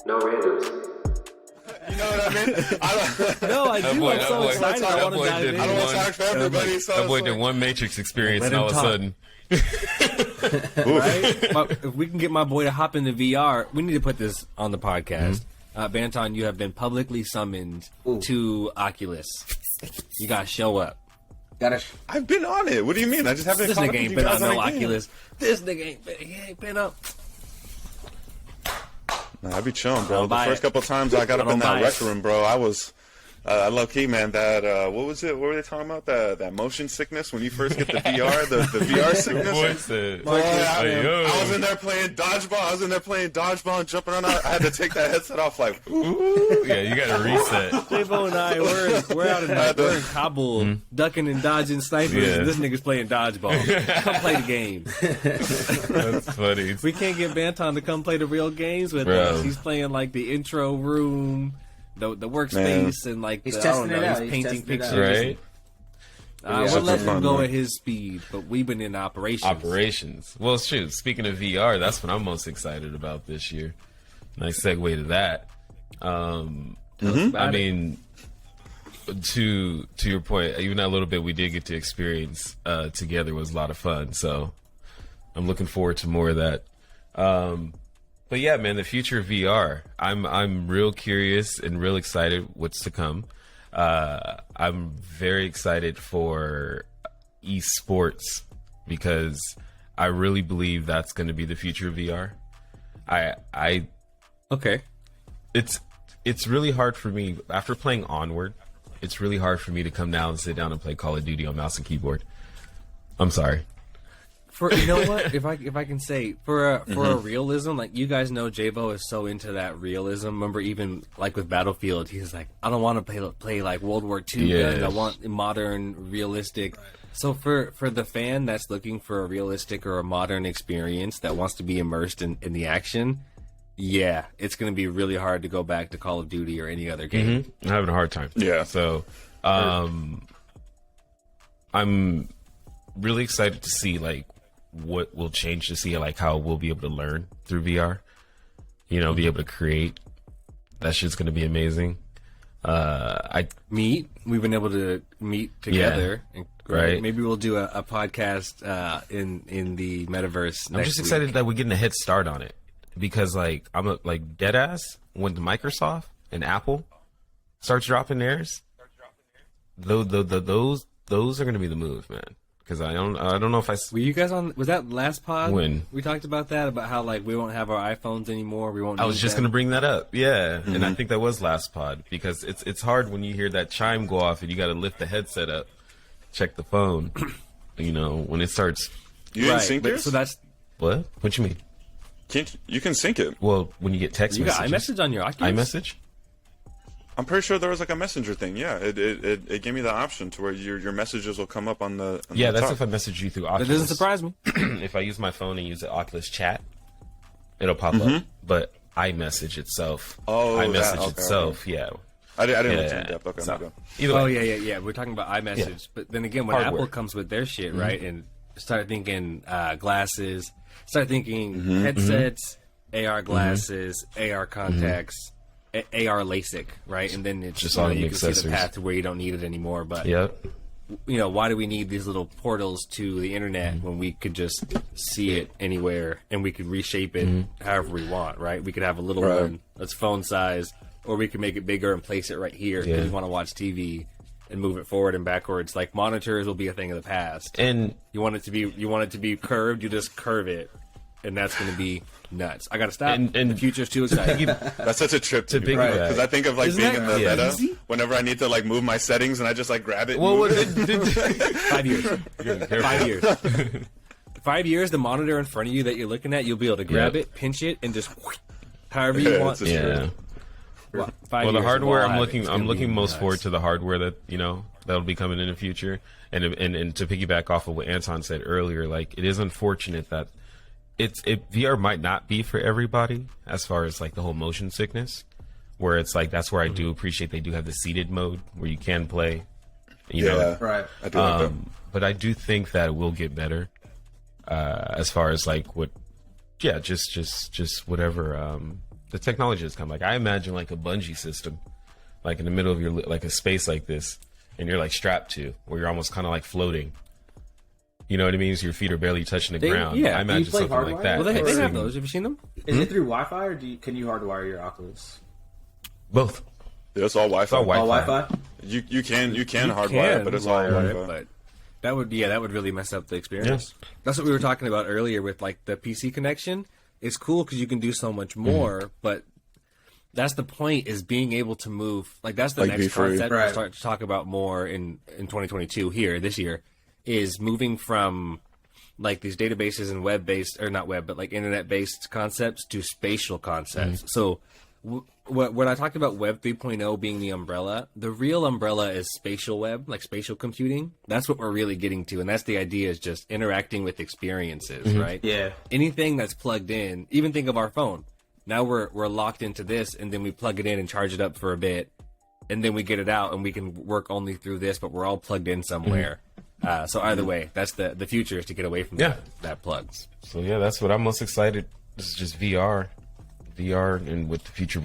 No randoms. You know what I mean? No, I do. I'm so excited. I want to dive in. I don't want to talk for everybody. So that boy did one Matrix experience, Let and all him of a talk. sudden, Right? If we can get my boy to hop into VR, we need to put this on the podcast. Banton, you have been publicly summoned to Oculus. You gotta show up. I've been on it. What do you mean? I just haven't. This caught nigga up with ain't you been guys on no a game. Oculus. This nigga ain't been up. Nah, I be chilling, I bro. don't The buy first it. couple times I got I up in don't that buy it. rec room, bro, I was low key, man. That what was it? What were they talking about? That motion sickness when you first get the VR, the VR boy sickness. said, Boy, I yo. was in there playing dodgeball and jumping around. I had to take that headset off, like, yeah, you got to reset. J-Bo and I, we're out we're in Kabul, ducking and dodging snipers, Yeah. and this nigga's playing dodgeball. Come play the game. That's funny. We can't get Banton to come play the real games with Bro. us. He's playing like the intro room, the workspace, and like He's I don't testing it know, out. he's He's painting testing it out. pictures. Right? We're Super letting him fun, go man. at his speed, but we've been in operations. Operations. Well, shoot, speaking of VR, that's what I'm most excited about this year. Nice segue to that. Tell us about I it. mean, to your point, even that little bit we did get to experience together was a lot of fun. So I'm looking forward to more of that. But yeah, man, the future of VR. I'm real curious and real excited what's to come. I'm very excited for esports because I really believe that's going to be the future of VR. Okay. It's really hard for me after playing Onward. It's really hard for me to come down and sit down and play Call of Duty on mouse and keyboard. I'm sorry. For you know what, if I can say for a realism, like you guys know, J-Bo is so into that realism. Remember, even like with Battlefield, he's like, I don't want to play like World War II Yeah. guns. I want modern, realistic. So for the fan that's looking for a realistic or a modern experience that wants to be immersed in the action, yeah, it's going to be really hard to go back to Call of Duty or any other game. I'm having a hard time. Yeah. So, I'm really excited to see like what will change, to see like how we'll be able to learn through VR. You know, be able to create. That shit's gonna be amazing. We've been able to meet together, and, right. Maybe we'll do a podcast in the metaverse. I'm just excited that we're getting a head start on it because like like dead ass when Microsoft and Apple starts dropping theirs. Those are gonna be the move, man. Because I don't know if Were you guys on? Was that last pod? When? We talked about that, about how like we won't have our iPhones anymore. We won't. I was need just them. gonna bring that up, yeah, and I think that was last pod because it's hard when you hear that chime go off and you got to lift the headset up, check the phone, you know, when it starts. You didn't Right, sync but yours? so that's What? What you mean? You can sync it. Well, when you get text you got messages, iMessage on your Oculus. iMessage. I'm pretty sure there was like a messenger thing. Yeah, it gave me the option to where your messages will come up on the. On Yeah, the that's top. if I message you through That Oculus. doesn't surprise me. If I use my phone and use the Oculus Chat, it'll pop up. But iMessage itself, Oh, that- iMessage okay, itself, yeah. I didn't look Yeah. in depth. Okay, So, okay. either way, Oh yeah. We're talking about iMessage, Yeah. but then again, when Hardware. Apple comes with their shit, right, and start thinking glasses, start thinking headsets, AR glasses, AR contacts. AR LASIK, right? And then it's Just just all you the can see the accessories. path to where you don't need it anymore. But Yep. you know, why do we need these little portals to the internet when we could just see it anywhere and we could reshape it however we want, right? We could have a little Right. one that's phone size, or we could make it bigger and place it right here because Yeah. we want to watch TV and move it forward and backwards. Like monitors will be a thing of the past. And You want it to be curved, you just curve it, and that's going to be nuts. I got to stop. And the future's too exciting. That's such a trip to To me, right? piggyback. Because I think of like Isn't being that in the yeah. meta easy? whenever I need to like move my settings and I just like grab it. and well, move what it. 5 years. 5 years. 5 years, the monitor in front of you that you're looking at, you'll be able to grab Yep. it, pinch it, and just however you Yeah, want. it's a yeah. Well, Well, the hardware, I'm looking looking most forward to the hardware that that'll be coming in the future. And to piggyback off of what Anton said earlier, like it is unfortunate that VR might not be for everybody as far as like the whole motion sickness, where it's like that's where I do appreciate they do have the seated mode where you can play, you know. Yeah, Right. I do like that. But I do think that it will get better as far as like just whatever The technology has come. Like I imagine like a bungee system, like in the middle of your like a space like this, and you're like strapped to, where you're almost kind of like floating. You know what I mean? So your feet are barely touching the ground. yeah. I imagine play something like hardwired? that. Well, they like have singing. those. Have you seen them? Is it through Wi-Fi, or can you hardwire your Oculus? Both. Yeah, it's all Wi-Fi. It's all Wi-Fi. All Wi-Fi? You can hardwire it, but it's all wire it, Wi-Fi. but that would really mess up the experience. That's what we were talking about earlier with like the PC connection. It's cool because you can do so much more, but that's the point, is being able to move. Like that's the Like, be next free. concept Right. we'll start to talk about more in 2022 here this year, is moving from like these databases and web-based, or not web, but like internet-based concepts to spatial concepts. So when I talked about Web 3.0 being the umbrella, the real umbrella is spatial web, like spatial computing. That's what we're really getting to, and that's the idea, is just interacting with experiences, right? Yeah. Anything that's plugged in, even think of our phone. Now we're locked into this, and then we plug it in and charge it up for a bit, and then we get it out, and we can work only through this, but we're all plugged in somewhere. So either way, that's the future, is to get away from that plugs. So yeah, that's what I'm most excited. This is just VR, and with the future,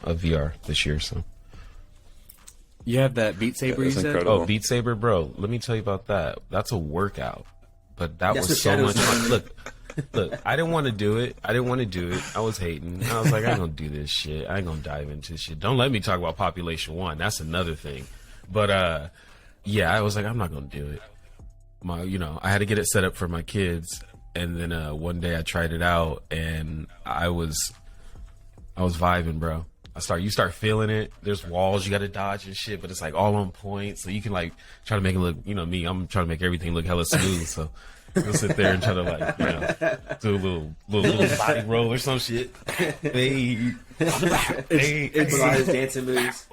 of VR this year. So You have that Beat Saber, that's you said? incredible. oh, Beat Saber, bro. Let me tell you about that. That's a workout, but that That's was what so Shadow's much fun. doing. Look, I didn't want to do it. I was hating. I was like, I ain't gonna do this shit. I ain't gonna dive into this shit. Don't let me talk about Population 1. That's another thing. But yeah, I was like, I'm not gonna do it. I had to get it set up for my kids, and then one day I tried it out, and I was vibing, bro. You start feeling it. There's walls you got to dodge and shit, but it's like all on point. So you can like try to make it look, me, I'm trying to make everything look hella smooth. So you'll sit there and try to like, do a little body roll or some shit. Hey, With all his dancing moves.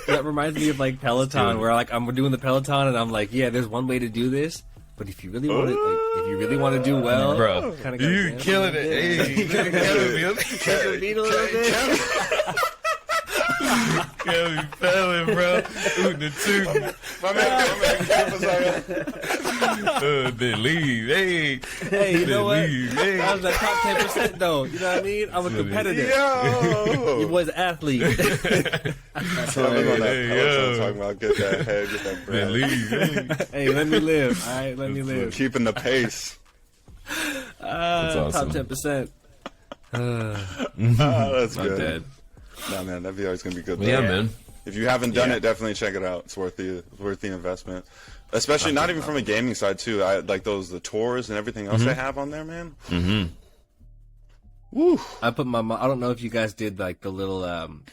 That reminds me of like Peloton, where like I'm doing the Peloton, and I'm like, yeah, there's one way to do this, but if you really want to, do well, bro, kinda you gotta killing it. Hey, you killing me. Kick the beat a little bit. Kelly Fallon, bro. Ootin' and tootin'. My man was like, Then leave. Hey. Hey, you know what? Leave. Hey. I was that top 10% though. You know what I mean? I'm a competitor. yo. Your boy's an athlete. That's I was on that Hey, Peloton yo. talking about get that head, get that Then bread. leave. Hey. Hey, let me live. All right, let me live. Keeping the pace. awesome. Top 10%. That's I'm good. dead. Nah, man, that VR is gonna be good. Yeah, though. man. If you haven't done Yeah. it, definitely check it out. It's worth the investment. Especially not even from a gaming side too. I like the tours and everything else they have on there, man. Mm-hmm. Woo. I put my. I don't know if you guys did like the little.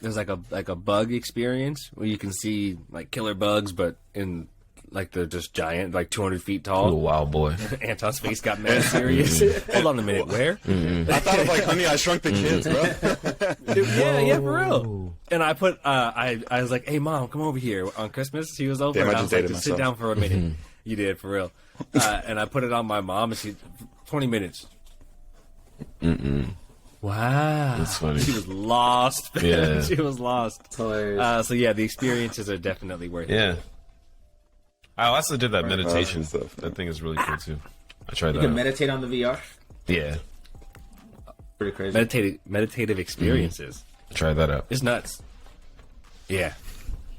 There's like a bug experience where you can see like killer bugs, but in like they're just giant, like 200 feet tall. Little wild boy. Anton's face got mad serious. Hold on a minute, where? I thought of like Honey, I Shrunk the Kids, bro. Dude, yeah, for real. And I put, I was like, hey, Mom, come over here. On Christmas, she was over, Damn, I and I just was like, dated just sit myself. down for a minute. You did, for real. And I put it on my mom, and she, 20 minutes. Wow. That's funny. She was lost. Man. Yeah. She was lost. It's hilarious. So, yeah, the experiences are definitely worth it. Yeah. I also did that meditation stuff. That thing is really cool too. I tried You that. can out. meditate on the VR. Yeah, Pretty crazy. Meditative experiences. try that out. It's nuts. Yeah.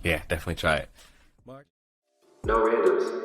Yeah, definitely try it. No randoms.